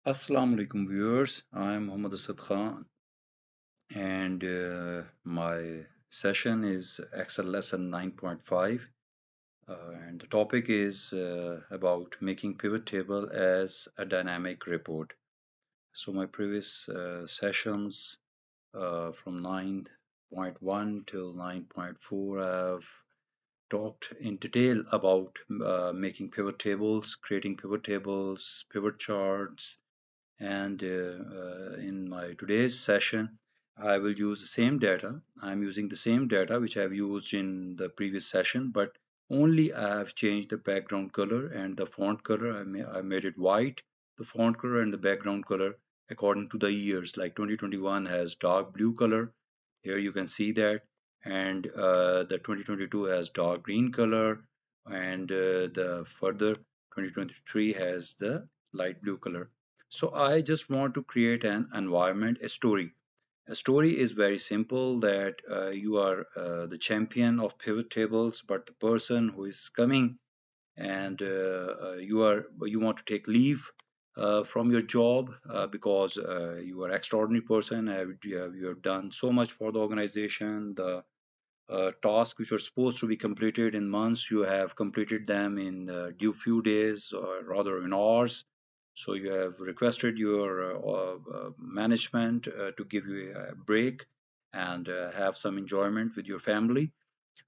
Assalamu alaikum viewers. I'm Muhammad Asad Khan and my session is Excel lesson 9.5 and the topic is about making pivot table as a dynamic report. So my previous sessions from 9.1 till 9.4 have talked in detail about making pivot tables, creating pivot tables, pivot charts, and in my today's session, I will use the same data. I'm using the same data which I've used in the previous session, but only I have changed the background color and the font color. I made it white, the font color and the background color according to the years. Like 2021 has dark blue color. Here you can see that. And the 2022 has dark green color. And the further 2023 has the light blue color. So I just want to create an environment, a story. A story is very simple that you are the champion of pivot tables, but the person who is coming and you want to take leave from your job because you are extraordinary person. You have done so much for the organization. The tasks which are supposed to be completed in months, you have completed them in due few days or rather in hours. So you have requested your management to give you a break and have some enjoyment with your family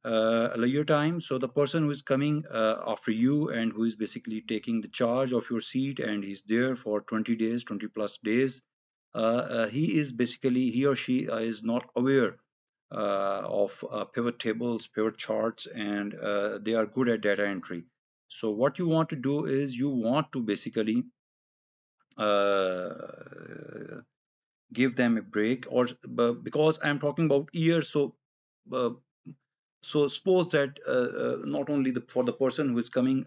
your time. So the person who is coming after you and who is basically taking the charge of your seat and he's there for 20 days, 20 plus days, he or she is not aware of pivot tables, pivot charts, and they are good at data entry. So what you want to do is you want to basically give them a break, or because I'm talking about years, uh, so suppose that not only for the person who is coming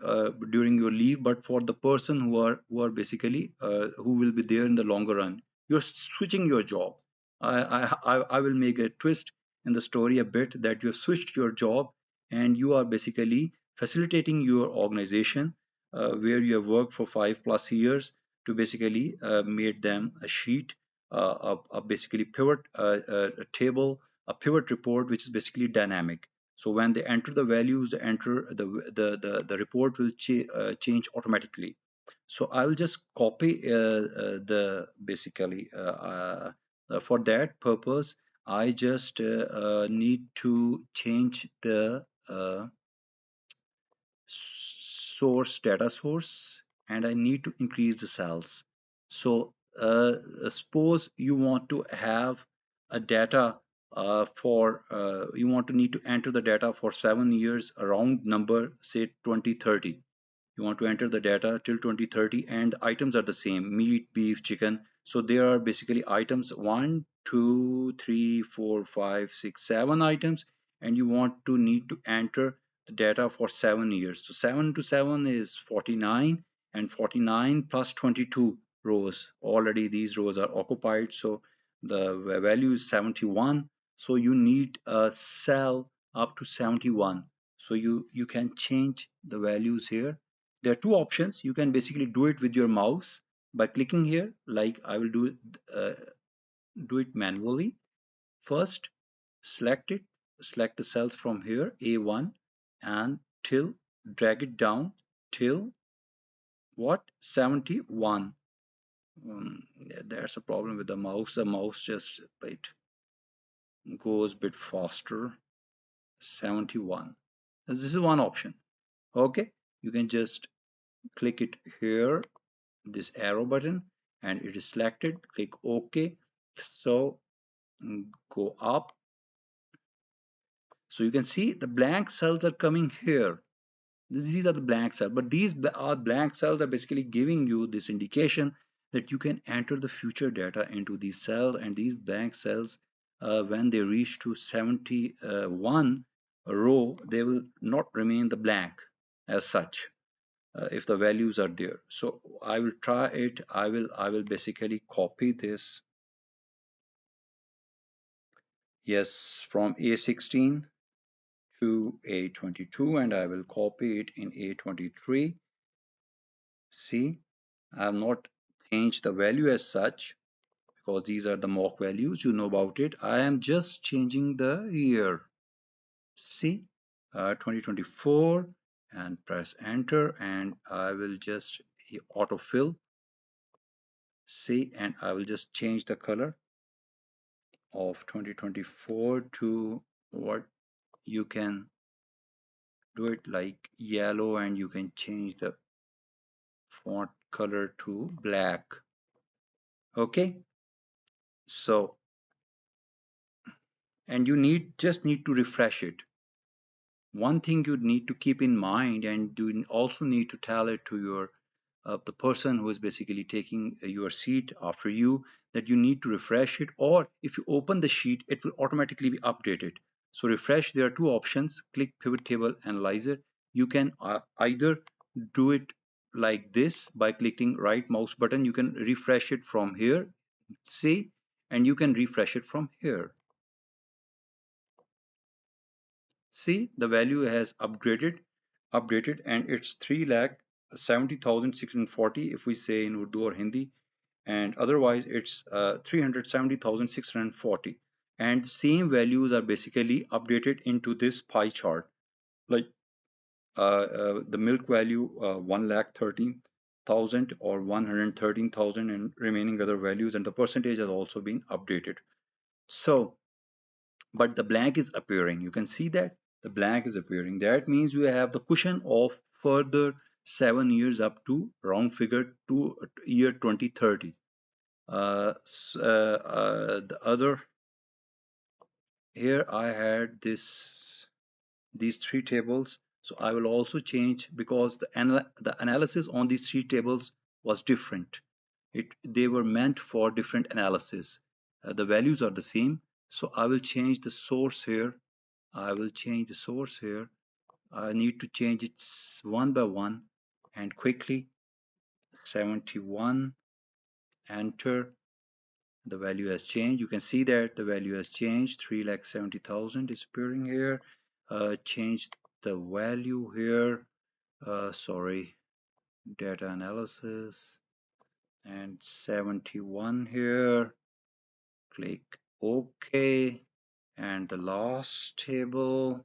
during your leave, but for the person who are basically who will be there in the longer run, you're switching your job. I will make a twist in the story a bit that you have switched your job and you are basically facilitating your organization where you have worked for 5 plus years to basically made them a sheet, a basically pivot a table, a pivot report which is basically dynamic. So when they enter the values, the report will change automatically. So I will just copy the basically for that purpose. I just need to change the data source, and I need to increase the cells. So suppose you want to have a data for you want to need to enter the data for 7 years, around number say 2030. You want to enter the data till 2030 and the items are the same: meat, beef, chicken. So there are basically items 1, 2, 3, 4, 5, 6, 7 items, and you want to need to enter the data for 7 years. So 7 to 7 is 49, and 49 plus 22 rows. Already these rows are occupied, so the value is 71. So you need a cell up to 71. So you can change the values here. There are two options. You can basically do it with your mouse by clicking here, like I will do it manually. First, select it, select the cells from here, A1, and till drag it down till what, 71. There's a problem with the mouse. The mouse just it goes a bit faster. 71. This is one option. Okay, you can just click it here, this arrow button, and it is selected. Click OK. So go up. So you can see the blank cells are coming here. These are the blank cells, but these are blank cells are basically giving you this indication that you can enter the future data into these cells, and these blank cells when they reach to 71 row, they will not remain the blank as such if the values are there. So I will try it. I will basically copy this, yes, from A16 to A22, and I will copy it in A23. See, I have not change the value as such, because these are the mock values, you know about it. I am just changing the year. See, 2024, and press enter, and I will just autofill. See, and I will just change the color of 2024 to what you can do it like yellow, and you can change the font color to black. Okay, so, and you just need to refresh it. One thing you need to keep in mind, and you also need to tell it to your the person who is basically taking your seat after you, that you need to refresh it, or if you open the sheet it will automatically be updated. So refresh, there are two options: click pivot table analyzer. You can either do it like this by clicking right mouse button. You can refresh it from here, see, and you can refresh it from here. See, the value has updated, and it's 3,70,640 if we say in Urdu or Hindi, and otherwise it's 370,640. And same values are basically updated into this pie chart. Like the milk value 1,13,000 or 113,000, and remaining other values, and the percentage has also been updated. So, but the blank is appearing. You can see that the blank is appearing. That means you have the cushion of further 7 years up to round figure to year 2030. The other, here I had these three tables. So I will also change, because the analysis on these three tables was different. They were meant for different analysis. The values are the same. So I will change the source here. I will change the source here. I need to change it one by one, and quickly 71, enter. The value has changed. You can see that the value has changed. 3,70,000 is appearing here. Change the value here. Sorry, data analysis, and 71 here. Click OK. And the last table,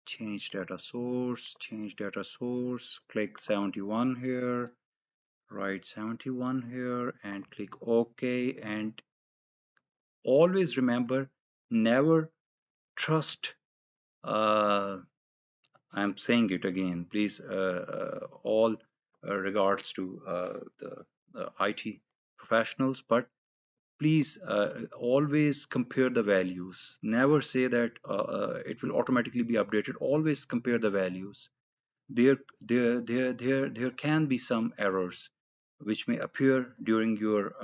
change data source, click 71 here, write 71 here, and click OK. And always remember, never trust, I'm saying it again, please, all regards to the IT professionals, but please always compare the values. Never say that it will automatically be updated. Always compare the values. There can be some errors which may appear during your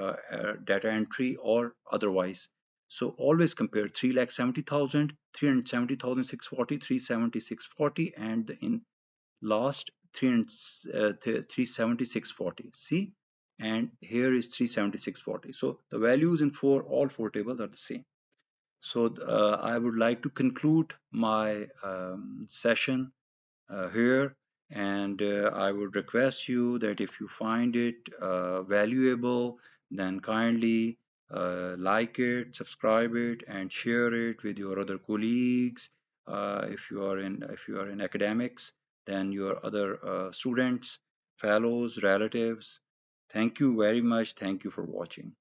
data entry or otherwise. So always compare 3,70,000, 370,640, 37640, and in last 37640. See, and here is 37640. So the values in all four tables are the same. So I would like to conclude my session here, and I would request you that if you find it valuable, then kindly like it, subscribe it, and share it with your other colleagues. If you are in academics, then your other students, fellows, relatives. Thank you very much. Thank you for watching.